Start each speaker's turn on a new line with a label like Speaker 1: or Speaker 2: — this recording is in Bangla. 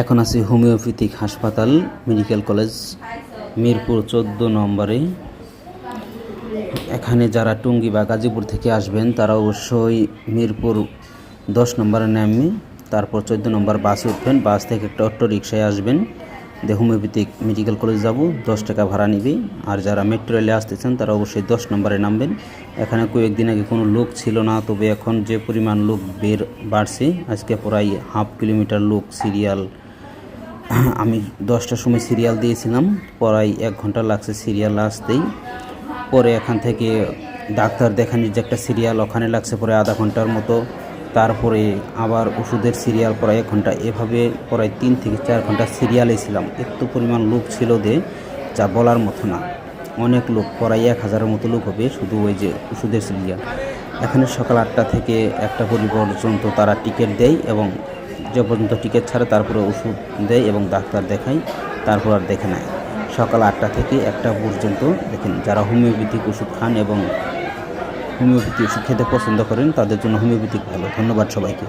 Speaker 1: এখন আছি হোমিওপ্যাথিক হাসপাতাল মেডিকেল কলেজ মিরপুর 14 নম্বরে। এখানে যারা টুঙ্গি বা গাজীপুর থেকে আসবেন তারা অবশ্যই মিরপুর 10 নম্বরে নামে তারপর 14 নম্বর বাসে উঠবেন। বাস থেকে একটা অটো রিক্সায় আসবেন, হোমিওপ্যাথিক মেডিকেল কলেজ যাব, 10 টাকা ভাড়া নিবে। আর যারা মেট্রো রেলে আসতেছেন তারা অবশ্যই 10 নম্বরে নামবেন। এখানে কয়েকদিন আগে কোনো লোক ছিল না, তবে এখন যে পরিমাণ লোক বাড়ছে, আজকে প্রায় হাফ কিলোমিটার লোক সিরিয়াল। আমি 10টার সময় সিরিয়াল দিয়েছিলাম, প্রায় 1 ঘন্টা লাগছে সিরিয়াল আসতেই। পরে এখান থেকে ডাক্তার দেখানোর যে একটা সিরিয়াল, ওখানে লাগছে পরে আধা ঘন্টার মতো। তারপরে আবার ওষুধের সিরিয়াল প্রায় 1 ঘন্টা, এভাবে প্রায় 3 থেকে 4 ঘন্টা সিরিয়ালে ছিলাম। এত পরিমাণ লোক ছিল যে যা বলার মতো না, অনেক লোক, প্রায় 1000-এর মতো লোক হবে শুধু ওই যে ওষুধের সিরিয়াল। এখানে সকাল 8টা থেকে 1টা পর্যন্ত তারা টিকিট দেয়, এবং যে পর্যন্ত টিকিট ছাড়ে তারপরে ওষুধ দেয় এবং ডাক্তার দেখায়, তারপর আর দেখে নেয়। সকাল 8টা থেকে 1টা পর্যন্ত দেখেন। যারা হোমিওপ্যাথিক ওষুধ খান এবং হোমিওপ্যাথি ওষুধ খেতে পছন্দ করেন তাদের জন্য হোমিওপ্যাথিক ভালো। ধন্যবাদ সবাইকে।